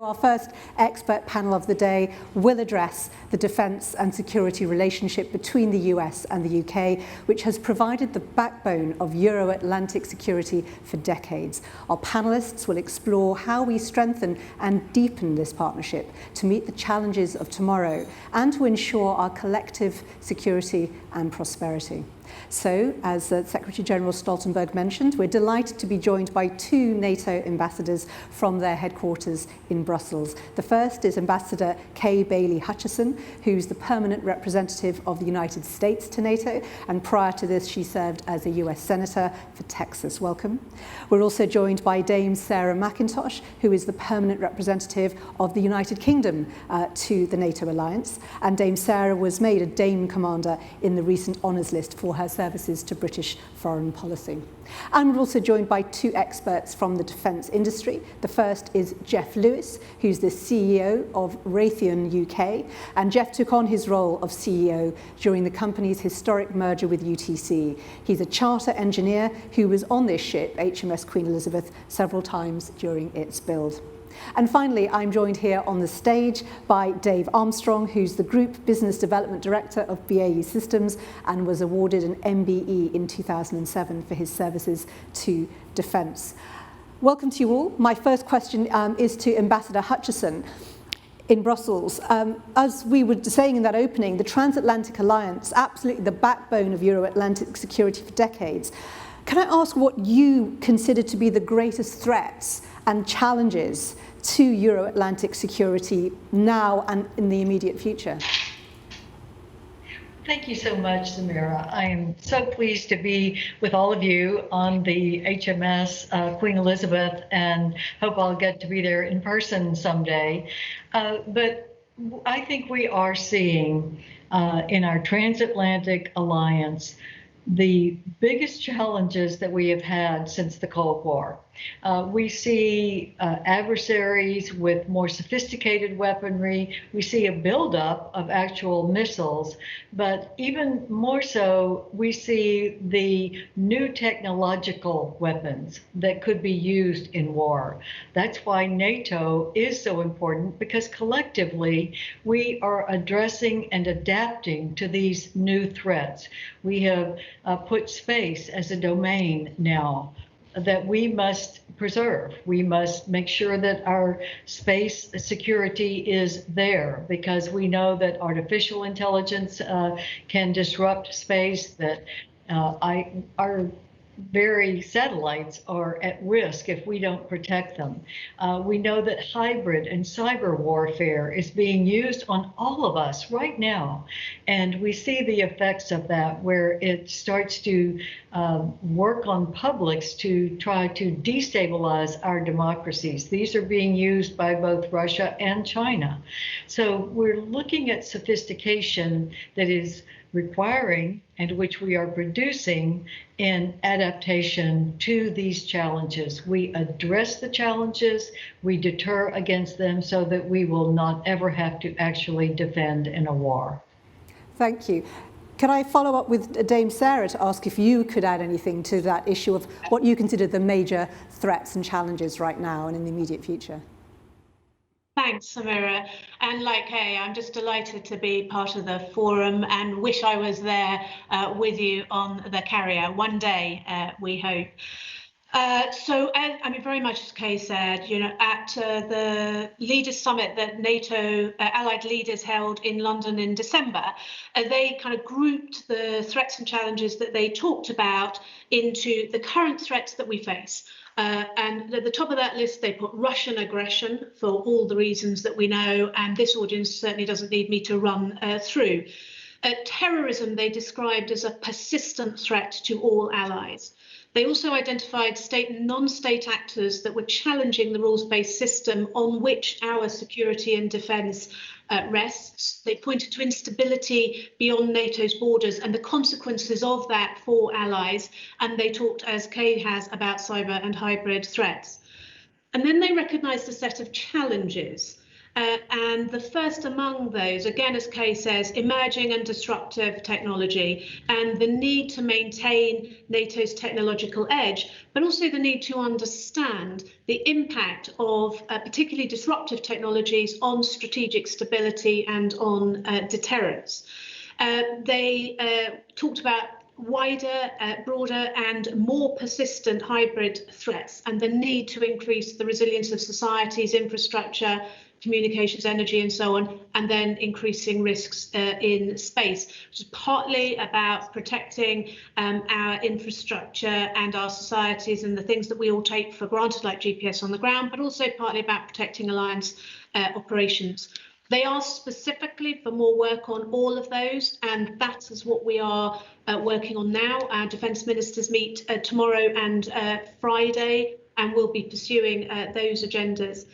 Our first expert panel of the day will address the defence and security relationship between the US and the UK, which has provided the backbone of Euro-Atlantic security for decades. Our panellists will explore how we strengthen and deepen this partnership to meet the challenges of tomorrow and to ensure our collective security and prosperity. So, as Secretary-General Stoltenberg mentioned, we're delighted to be joined by two NATO ambassadors from their headquarters in Brussels. The first is Ambassador Kay Bailey Hutchison, who's the permanent representative of the United States to NATO, and prior to this she served as a US Senator for Texas. Welcome. We're also joined by Dame Sarah McIntosh, who is the permanent representative of the United Kingdom to the NATO alliance, and Dame Sarah was made a Dame Commander in the recent honours list for her services to British foreign policy. And we're also joined by two experts from the defence industry. The first is Jeff Lewis, who's the CEO of Raytheon UK, and Jeff took on his role of CEO during the company's historic merger with UTC. He's a charter engineer who was on this ship, HMS Queen Elizabeth, several times during its build. And finally, I'm joined here on the stage by Dave Armstrong, who's the Group Business Development Director of BAE Systems and was awarded an MBE in 2007 for his services to defence. Welcome to you all. My first question is to Ambassador Hutchison. In Brussels, as we were saying in that opening, the Transatlantic Alliance, absolutely the backbone of Euro-Atlantic security for decades. Can I ask what you consider to be the greatest threats and challenges to Euro-Atlantic security now and in the immediate future? Thank you so much, Samira. I am so pleased to be with all of you on the HMS Queen Elizabeth, and hope I'll get to be there in person someday. But I think we are seeing in our Transatlantic Alliance the biggest challenges that we have had since the Cold War. We see adversaries with more sophisticated weaponry. We see a buildup of actual missiles, but even more so, we see the new technological weapons that could be used in war. That's why NATO is so important, because collectively we are addressing and adapting to these new threats. We have put space as a domain now that we must preserve. We must make sure that our space security is there, because we know that artificial intelligence can disrupt space, that our very satellites are at risk if we don't protect them. We know that hybrid and cyber warfare is being used on all of us right now. And we see the effects of that, where it starts to work on publics to try to destabilize our democracies. These are being used by both Russia and China. So we're looking at sophistication that is requiring and which we are producing in adaptation to these challenges. We address the challenges, we deter against them so that we will not ever have to actually defend in a war. Thank you. Can I follow up with Dame Sarah to ask if you could add anything to that issue of what you consider the major threats and challenges right now and in the immediate future? Thanks, Samira. And like Kay, I'm just delighted to be part of the forum and wish I was there with you on the carrier one day, we hope. I mean, very much as Kay said, you know, at the Leaders Summit that NATO allied leaders held in London in December, they kind of grouped the threats and challenges that they talked about into the current threats that we face. And at the top of that list, they put Russian aggression for all the reasons that we know, and this audience certainly doesn't need me to run through. Terrorism they described as a persistent threat to all allies. They also identified state and non-state actors that were challenging the rules-based system on which our security and defence rests. They pointed to instability beyond NATO's borders and the consequences of that for allies. And they talked, as Kay has, about cyber and hybrid threats. And then they recognised a set of challenges. And the first among those, again, as Kay says, emerging and disruptive technology, and the need to maintain NATO's technological edge, but also the need to understand the impact of particularly disruptive technologies on strategic stability and on deterrence. They talked about wider, broader and more persistent hybrid threats and the need to increase the resilience of societies, infrastructure, communications, energy and so on, and then increasing risks in space, which is partly about protecting our infrastructure and our societies and the things that we all take for granted, like GPS on the ground, but also partly about protecting alliance operations. They asked specifically for more work on all of those, and that is what we are working on now. Our defence ministers meet tomorrow and Friday, and we'll be pursuing those agendas.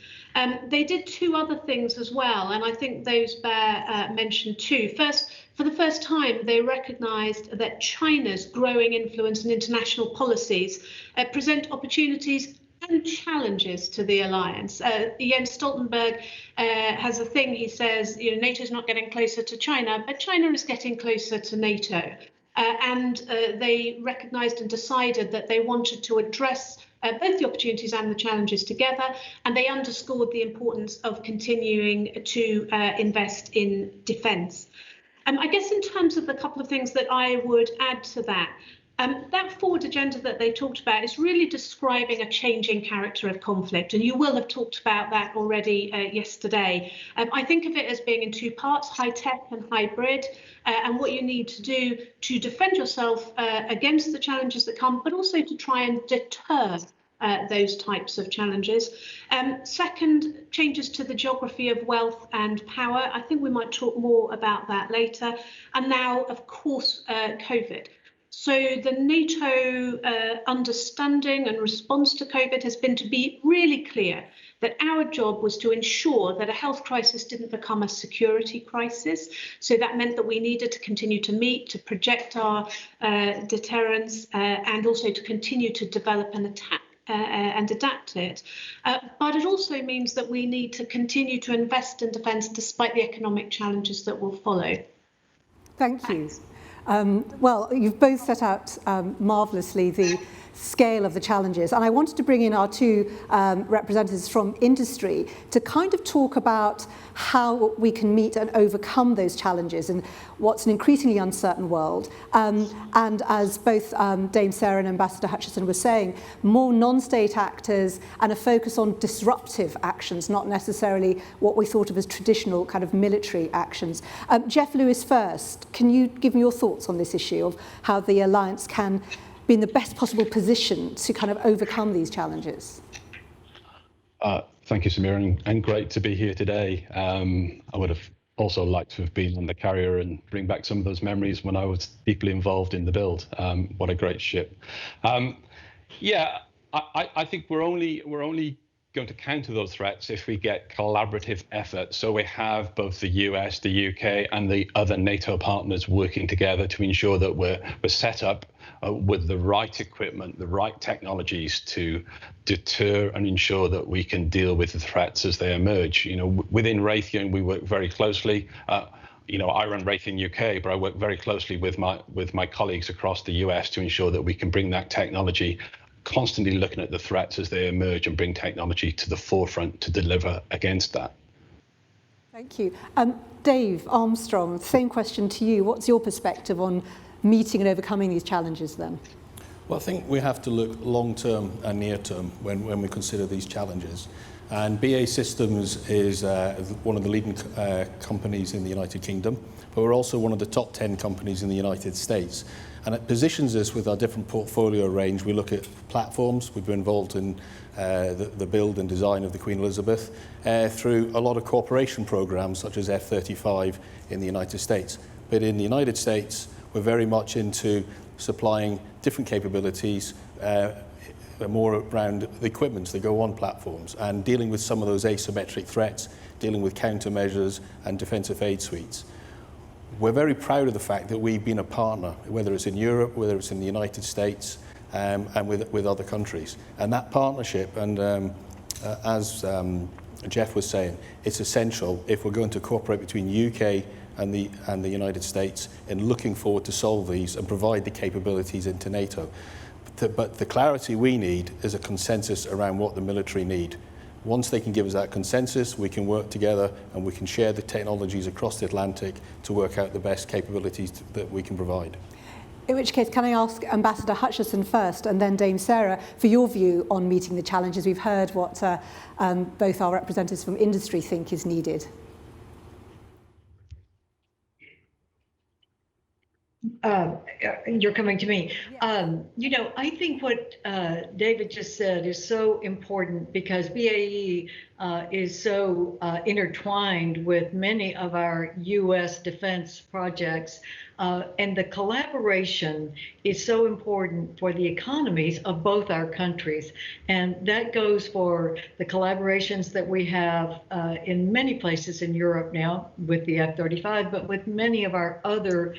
They did two other things as well, and I think those bear mention too. First, for the first time, they recognised that China's growing influence in international policies present opportunities and challenges to the alliance. Jens Stoltenberg has a thing, he says, NATO's not getting closer to China, but China is getting closer to NATO. And they recognised and decided that they wanted to address both the opportunities and the challenges together, and they underscored the importance of continuing to invest in defence. I guess in terms of the couple of things that I would add to that, that forward agenda that they talked about is really describing a changing character of conflict, and you will have talked about that already yesterday. I think of it as being in two parts, high-tech and hybrid, and what you need to do to defend yourself against the challenges that come, but also to try and deter those types of challenges. Second, changes to the geography of wealth and power. I think we might talk more about that later. And now, of course, COVID. So the NATO understanding and response to COVID has been to be really clear that our job was to ensure that a health crisis didn't become a security crisis. So that meant that we needed to continue to meet, to project our deterrence, and also to continue to develop and attack and adapt it. But it also means that we need to continue to invest in defence despite the economic challenges that will follow. Thank you. Well, you've both set out marvellously the scale of the challenges, and I wanted to bring in our two representatives from industry to kind of talk about how we can meet and overcome those challenges in what's an increasingly uncertain world. And as both Dame Sarah and Ambassador Hutchison were saying, more non-state actors and a focus on disruptive actions, not necessarily what we thought of as traditional kind of military actions. Jeff Lewis first, can you give me your thoughts on this issue of how the alliance can be in the best possible position to kind of overcome these challenges? Thank you, Samira, and great to be here today. I would have also liked to have been on the carrier and bring back some of those memories when I was deeply involved in the build. What a great ship. Yeah, I think we're only going to counter those threats if we get collaborative effort. So we have both the US, the UK, and the other NATO partners working together to ensure that we're set up with the right equipment, the right technologies to deter and ensure that we can deal with the threats as they emerge. Within Raytheon, we work very closely. I run Raytheon UK, but I work very closely with my colleagues across the US to ensure that we can bring that technology, constantly looking at the threats as they emerge and bring technology to the forefront to deliver against that. Thank you. Dave Armstrong, same question to you. What's your perspective on meeting and overcoming these challenges then? Well, I think we have to look long-term and near-term when we consider these challenges. And BAE Systems is one of the leading companies in the United Kingdom, but we're also one of the top 10 companies in the United States. And it positions us with our different portfolio range. We look at platforms. We've been involved in the build and design of the Queen Elizabeth through a lot of cooperation programs such as F-35 in the United States. But in the United States, we're very much into supplying different capabilities, more around the equipment that go on platforms and dealing with some of those asymmetric threats, dealing with countermeasures and defensive aid suites. We're very proud of the fact that we've been a partner, whether it's in Europe, whether it's in the United States, and with other countries. And that partnership, and as Jeff was saying, it's essential if we're going to cooperate between UK and the United States in looking forward to solve these and provide the capabilities into NATO. But the clarity we need is a consensus around what the military need. Once they can give us that consensus, we can work together and we can share the technologies across the Atlantic to work out the best capabilities that we can provide. In which case, can I ask Ambassador Hutchison first and then Dame Sarah for your view on meeting the challenges? We've heard what both our representatives from industry think is needed. You're coming to me. You know, I think what David just said is so important because BAE is so intertwined with many of our U.S. defense projects, and the collaboration is so important for the economies of both our countries. And that goes for the collaborations that we have in many places in Europe now with the F-35, but with many of our other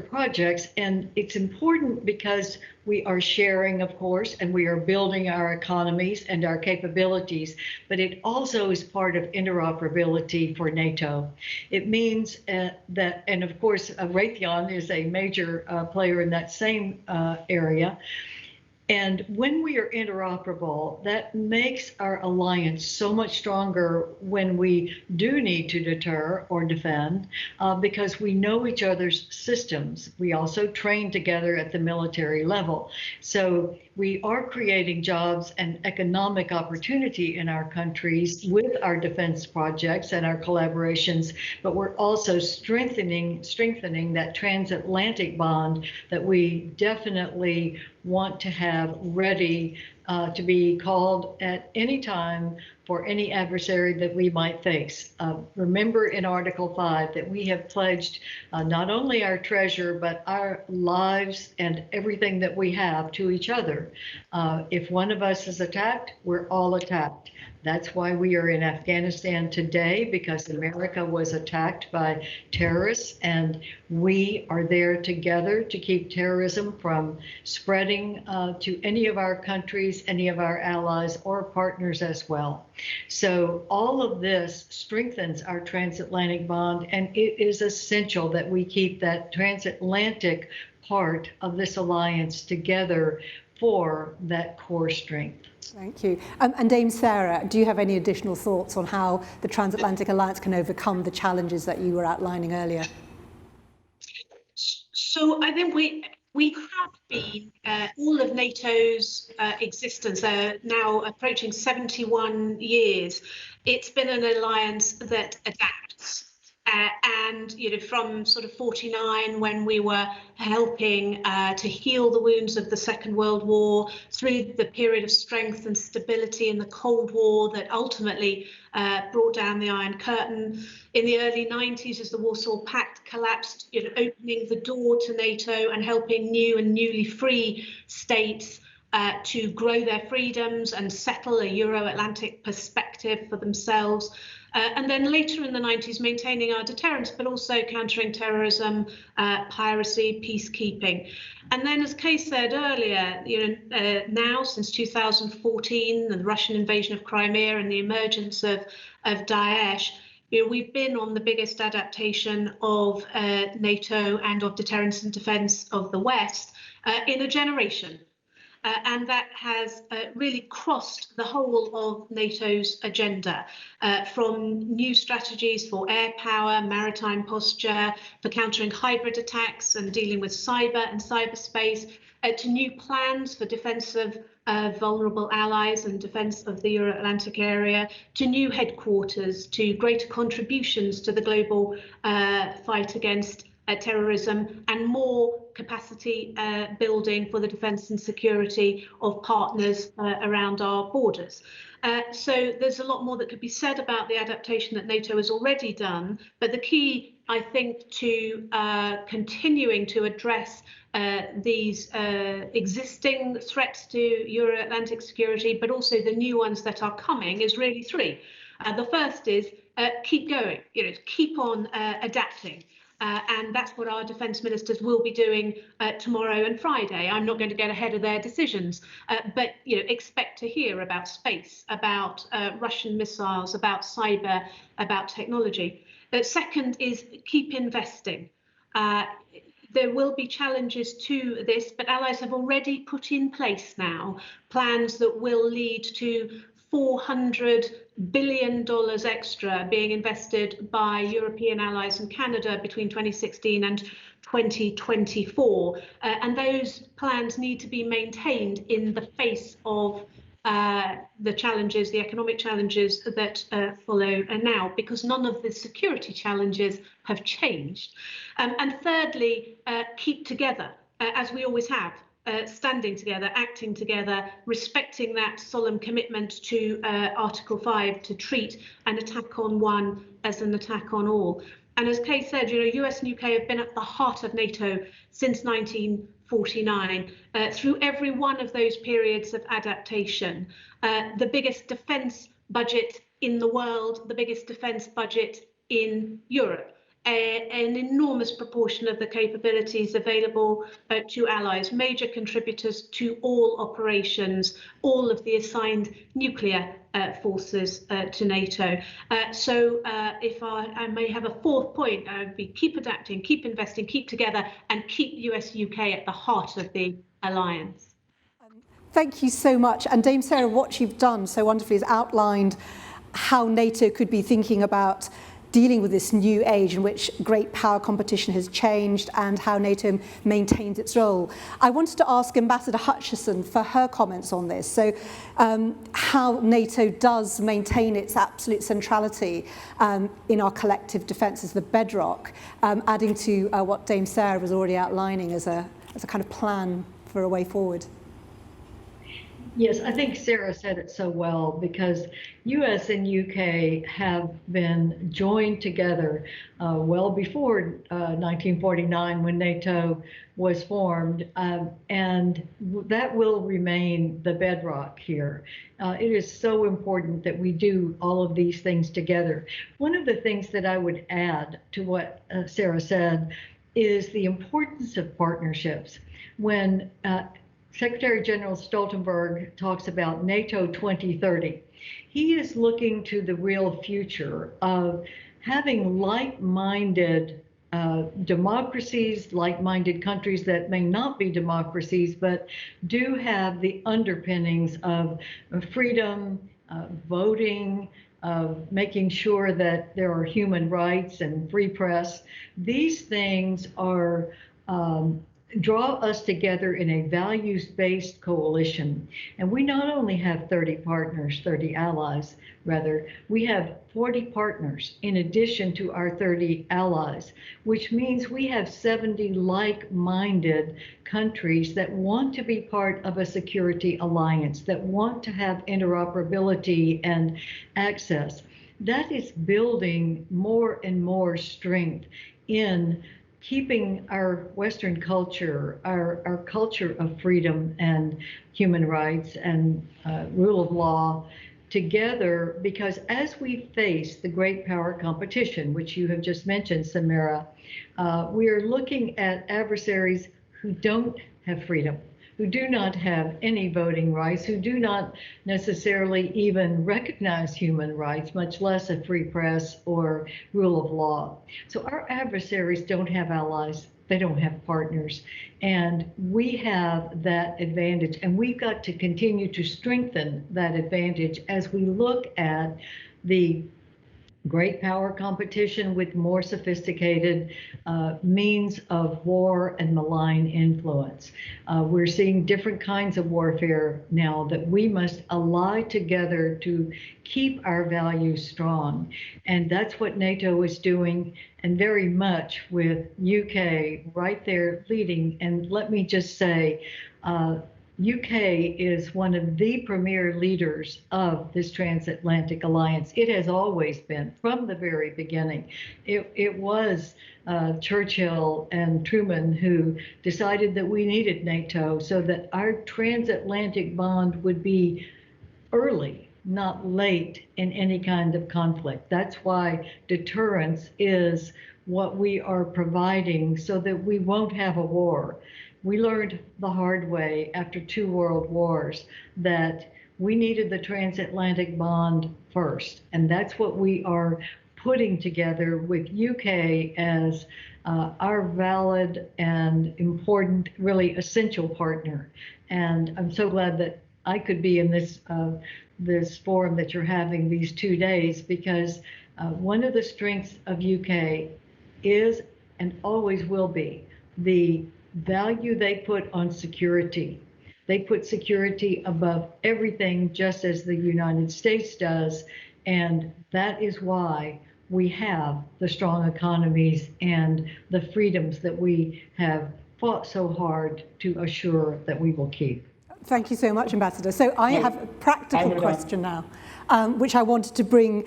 projects. And it's important because we are sharing, of course, and we are building our economies and our capabilities, but it also is part of interoperability for NATO. It means that, and of course, Raytheon is a major player in that same area. And when we are interoperable, that makes our alliance so much stronger when we do need to deter or defend, because we know each other's systems. We also train together at the military level. So we are creating jobs and economic opportunity in our countries with our defense projects and our collaborations, but we're also strengthening that transatlantic bond that we definitely want to have ready to be called at any time for any adversary that we might face. Remember in Article 5 that we have pledged not only our treasure, but our lives and everything that we have to each other. If one of us is attacked, we're all attacked. That's why we are in Afghanistan today, because America was attacked by terrorists, and we are there together to keep terrorism from spreading to any of our countries, any of our allies or partners as well. So all of this strengthens our transatlantic bond, and it is essential that we keep that transatlantic part of this alliance together for that core strength. Thank you. And Dame Sarah, do you have any additional thoughts on how the transatlantic alliance can overcome the challenges that you were outlining earlier? So I think we have been, all of NATO's existence, now approaching 71 years, it's been an alliance that adapts. And you know, from sort of 49, when we were helping to heal the wounds of the Second World War, through the period of strength and stability in the Cold War that ultimately brought down the Iron Curtain, in the early 90s as the Warsaw Pact collapsed, you know, opening the door to NATO and helping new and newly free states to grow their freedoms and settle a Euro-Atlantic perspective for themselves. And then later in the 90s, maintaining our deterrence, but also countering terrorism, piracy, peacekeeping. And then, as Kay said earlier, you know, now since 2014, the Russian invasion of Crimea and the emergence of Daesh, you know, we've been on the biggest adaptation of NATO and of deterrence and defence of the West in a generation. And that has really crossed the whole of NATO's agenda, from new strategies for air power, maritime posture, for countering hybrid attacks and dealing with cyber and cyberspace, to new plans for defence of vulnerable allies and defence of the Euro-Atlantic area, to new headquarters, to greater contributions to the global fight against terrorism, and more capacity building for the defence and security of partners around our borders. So there's a lot more that could be said about the adaptation that NATO has already done, but the key, I think, to continuing to address these existing threats to Euro-Atlantic security, but also the new ones that are coming, is really three. The first is keep going, you know, keep on adapting. And that's what our defence ministers will be doing tomorrow and Friday. I'm not going to get ahead of their decisions, but expect to hear about space, about Russian missiles, about cyber, about technology. Second is keep investing. There will be challenges to this, but allies have already put in place now plans that will lead to $400 billion extra being invested by European allies and Canada between 2016 and 2024. And those plans need to be maintained in the face of the challenges, the economic challenges that follow now, because none of the security challenges have changed. And thirdly, keep together, as we always have. Standing together, acting together, respecting that solemn commitment to Article 5 to treat an attack on one as an attack on all. And as Kay said, US and UK have been at the heart of NATO since 1949, through every one of those periods of adaptation. The biggest defence budget in the world, the biggest defence budget in Europe. An enormous proportion of the capabilities available to allies, major contributors to all operations, all of the assigned nuclear forces to NATO. So if I may have a fourth point, I would be keep adapting, keep investing, keep together, and keep US-UK at the heart of the alliance. Thank you so much. And Dame Sarah, what you've done so wonderfully is outlined how NATO could be thinking about dealing with this new age in which great power competition has changed and how NATO maintains its role. I wanted to ask Ambassador Hutchison for her comments on this. So how NATO does maintain its absolute centrality in our collective defence as the bedrock, adding to what Dame Sarah was already outlining as a kind of plan for a way forward. Yes, I think Sarah said it so well, because US and UK have been joined together well before 1949 when NATO was formed, and that will remain the bedrock here. It is so important that we do all of these things together. One of the things that I would add to what Sarah said is the importance of partnerships. When Secretary General Stoltenberg talks about NATO 2030. He is looking to the real future of having like-minded democracies, like-minded countries that may not be democracies, but do have the underpinnings of freedom, voting, of making sure that there are human rights and free press. These things are draw us together in a values-based coalition. And we not only have 30 partners, 30 allies, rather, we have 40 partners in addition to our 30 allies, which means we have 70 like-minded countries that want to be part of a security alliance, that want to have interoperability and access. That is building more and more strength in keeping our Western culture, our culture of freedom and human rights and rule of law together, because as we face the great power competition, which you have just mentioned, Samira, we are looking at adversaries who don't have freedom, who do not have any voting rights, who do not necessarily even recognize human rights, much less a free press or rule of law. So our adversaries don't have allies, they don't have partners, and we have that advantage, and we've got to continue to strengthen that advantage as we look at the great power competition with more sophisticated means of war and malign influence. We're seeing different kinds of warfare now that we must ally together to keep our values strong. And that's what NATO is doing, and very much with UK right there leading. And let me just say, UK is one of the premier leaders of this transatlantic alliance. It has always been from the very beginning. It was Churchill and Truman who decided that we needed NATO so that our transatlantic bond would be early not late in any kind of conflict. That's why deterrence is what we are providing so that we won't have a war. We learned the hard way after 2 world wars that we needed the transatlantic bond first, and that's what we are putting together with UK as our valid and important, really essential partner. And I'm so glad that I could be in this this forum that you're having these 2 days, because one of the strengths of UK is and always will be the value they put on security. They put security above everything, just as the United States does. And that is why we have the strong economies and the freedoms that we have fought so hard to assure that we will keep. Thank you so much, Ambassador. So I have a practical question now, which I wanted to bring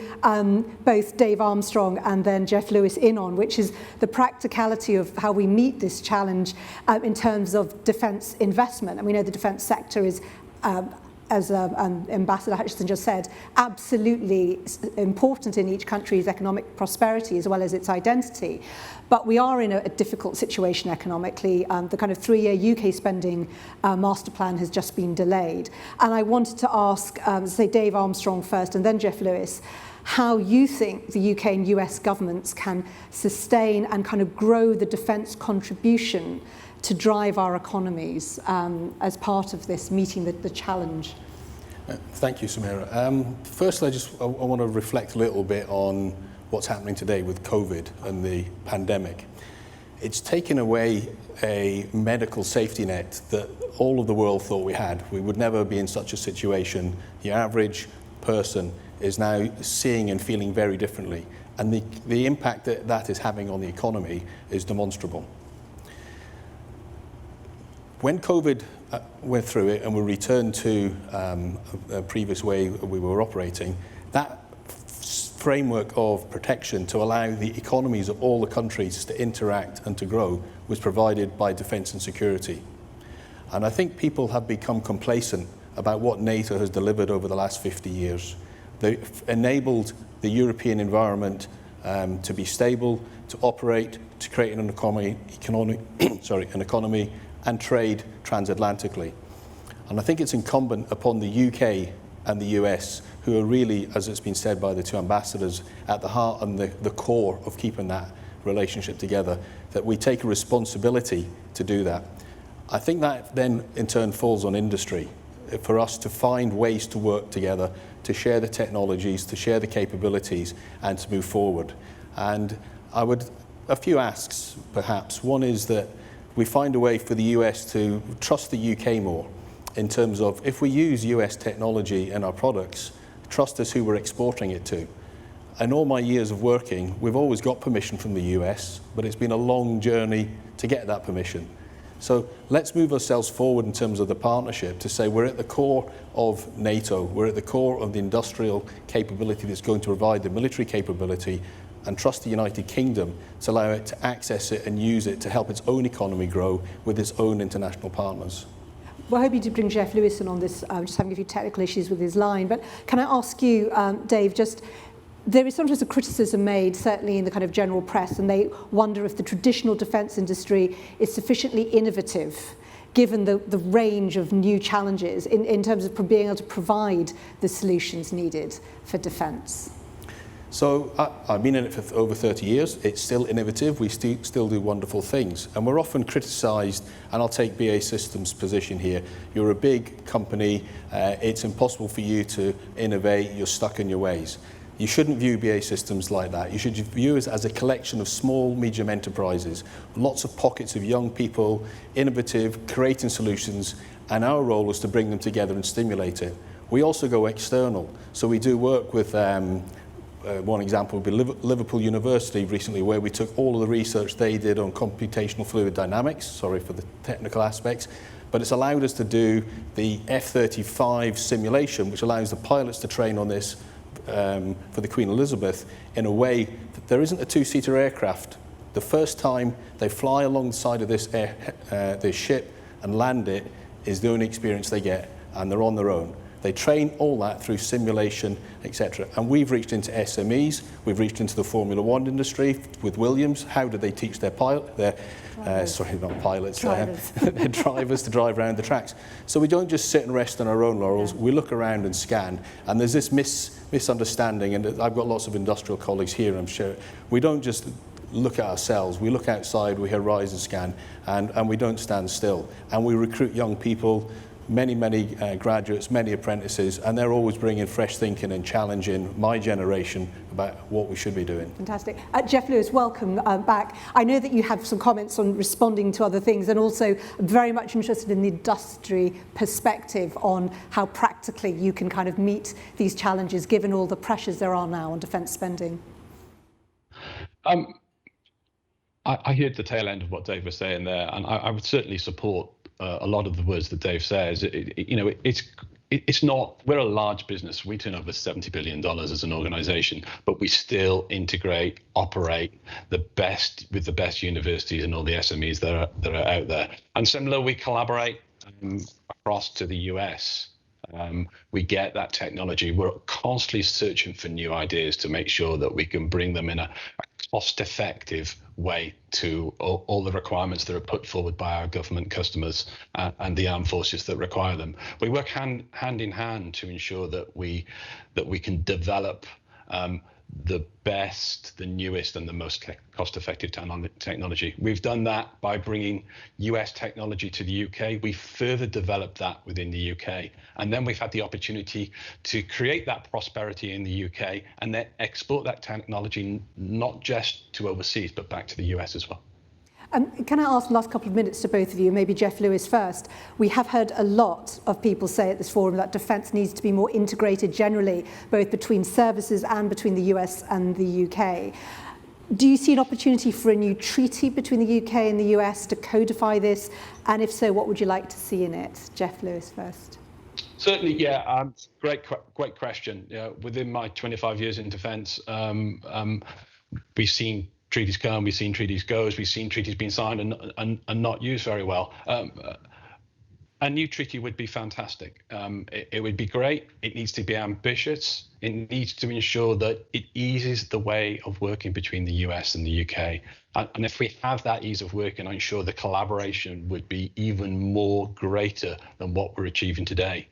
both Dave Armstrong and then Jeff Lewis in on, which is the practicality of how we meet this challenge in terms of defence investment. And we know the defence sector is, as Ambassador Hutchinson just said, absolutely important in each country's economic prosperity as well as its identity. But we are in a difficult situation economically. The kind of 3-year UK spending master plan has just been delayed. And I wanted to ask, say, Dave Armstrong first and then Jeff Lewis, how you think the UK and US governments can sustain and kind of grow the defence contribution to drive our economies as part of this meeting the challenge. Thank you, Samira. First, I want to reflect a little bit on what's happening today with COVID and the pandemic. It's taken away a medical safety net that all of the world thought we had. We would never be in such a situation. The average person is now seeing and feeling very differently. And the impact that is having on the economy is demonstrable. When COVID went through it and we returned to a previous way we were operating, that framework of protection to allow the economies of all the countries to interact and to grow was provided by defence and security. And I think people have become complacent about what NATO has delivered over the last 50 years. They've enabled the European environment to be stable, to operate, to create an economy and trade transatlantically. And I think it's incumbent upon the UK and the US, who are really, as it's been said by the 2 ambassadors, at the heart and the core of keeping that relationship together, that we take a responsibility to do that. I think that then in turn falls on industry, for us to find ways to work together, to share the technologies, to share the capabilities, and to move forward. And a few asks perhaps. One is that we find a way for the US to trust the UK more, in terms of, if we use US technology in our products, trust us who we're exporting it to. In all my years of working, we've always got permission from the US, but it's been a long journey to get that permission. So let's move ourselves forward in terms of the partnership to say we're at the core of NATO, we're at the core of the industrial capability that's going to provide the military capability, and trust the United Kingdom to allow it to access it and use it to help its own economy grow with its own international partners. Well, I hope you did bring Jeff Lewis in on this, just having a few technical issues with his line. But can I ask you, Dave, just, there is sometimes a criticism made, certainly in the kind of general press, and they wonder if the traditional defence industry is sufficiently innovative, given the range of new challenges in terms of being able to provide the solutions needed for defence. So I've been in it for over 30 years. It's still innovative. We still do wonderful things. And we're often criticised, and I'll take BAE Systems' position here. You're a big company. It's impossible for you to innovate. You're stuck in your ways. You shouldn't view BAE Systems like that. You should view us as a collection of small, medium enterprises, lots of pockets of young people, innovative, creating solutions, and our role is to bring them together and stimulate it. We also go external. So we do work with one example would be Liverpool University recently, where we took all of the research they did on computational fluid dynamics, sorry for the technical aspects, but it's allowed us to do the F-35 simulation, which allows the pilots to train on this for the Queen Elizabeth in a way that there isn't a 2-seater aircraft. The first time they fly alongside of this ship and land it is the only experience they get, and they're on their own. They train all that through simulation, etc. And we've reached into SMEs, we've reached into the Formula One industry with Williams. How do they teach their their drivers to drive around the tracks? So we don't just sit and rest on our own laurels, we look around and scan. And there's this misunderstanding, and I've got lots of industrial colleagues here, I'm sure. We don't just look at ourselves, we look outside, we horizon scan, and we don't stand still. And we recruit young people, many graduates, many apprentices, and they're always bringing fresh thinking and challenging my generation about what we should be doing. Fantastic. Jeff Lewis, welcome back. I know that you have some comments on responding to other things, and also very much interested in the industry perspective on how practically you can kind of meet these challenges given all the pressures there are now on defence spending. I heard the tail end of what Dave was saying there, and I would certainly support a lot of the words that Dave says. It's not, we're a large business. We turn over $70 billion as an organization, but we still integrate, operate with the best universities and all the SMEs that are out there. And similar, we collaborate across to the US. We get that technology. We're constantly searching for new ideas to make sure that we can bring them in a cost-effective way to all the requirements that are put forward by our government customers and the armed forces that require them. We work hand in hand to ensure that we can develop the best, the newest, and the most cost-effective technology. We've done that by bringing US technology to the UK. We further developed that within the UK. And then we've had the opportunity to create that prosperity in the UK and then export that technology not just to overseas, but back to the US as well. Can I ask the last couple of minutes to both of you, maybe Jeff Lewis first? We have heard a lot of people say at this forum that defence needs to be more integrated generally, both between services and between the US and the UK. Do you see an opportunity for a new treaty between the UK and the US to codify this? And if so, what would you like to see in it? Jeff Lewis first. Certainly, yeah. Great question. Within my 25 years in defence, we've seen treaties come, we've seen treaties go, we've seen treaties being signed and not used very well. A new treaty would be fantastic. It would be great. It needs to be ambitious. It needs to ensure that it eases the way of working between the US and the UK. And if we have that ease of working, I'm sure the collaboration would be even more greater than what we're achieving today.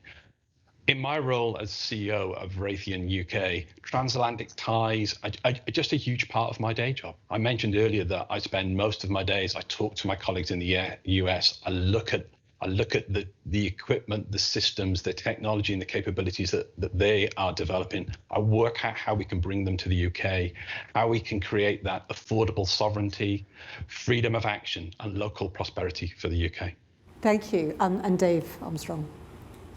In my role as CEO of Raytheon UK, transatlantic ties are just a huge part of my day job. I mentioned earlier that I spend most of my days, I talk to my colleagues in the US, I look at the equipment, the systems, the technology and the capabilities that they are developing. I work out how we can bring them to the UK, how we can create that affordable sovereignty, freedom of action and local prosperity for the UK. Thank you. And Dave Armstrong.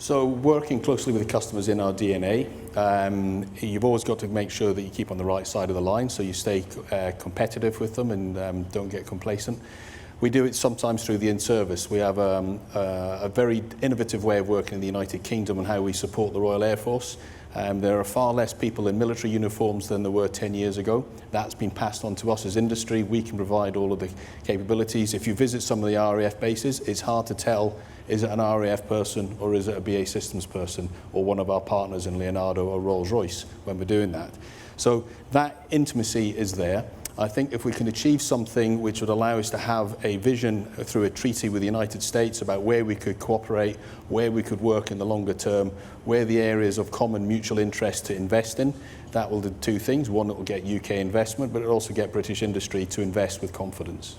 So working closely with the customers in our DNA, you've always got to make sure that you keep on the right side of the line so you stay competitive with them and don't get complacent. We do it sometimes through the in-service. We have a very innovative way of working in the United Kingdom and how we support the Royal Air Force. There are far less people in military uniforms than there were 10 years ago. That's been passed on to us as industry. We can provide all of the capabilities. If you visit some of the RAF bases, it's hard to tell, is it an RAF person or is it a BAE Systems person or one of our partners in Leonardo or Rolls-Royce when we're doing that. So that intimacy is there. I think if we can achieve something which would allow us to have a vision through a treaty with the United States about where we could cooperate, where we could work in the longer term, where the areas of common mutual interest to invest in, that will do two things. One, it will get UK investment, but it will also get British industry to invest with confidence.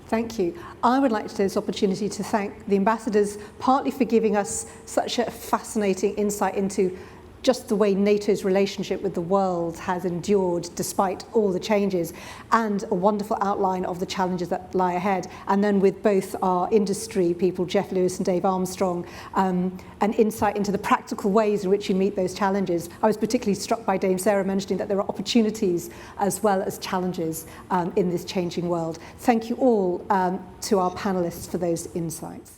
Thank you. I would like to take this opportunity to thank the ambassadors, partly for giving us such a fascinating insight into just the way NATO's relationship with the world has endured despite all the changes, and a wonderful outline of the challenges that lie ahead. And then with both our industry people, Jeff Lewis and Dave Armstrong, an insight into the practical ways in which you meet those challenges. I was particularly struck by Dame Sarah mentioning that there are opportunities as well as challenges in this changing world. Thank you all to our panelists for those insights.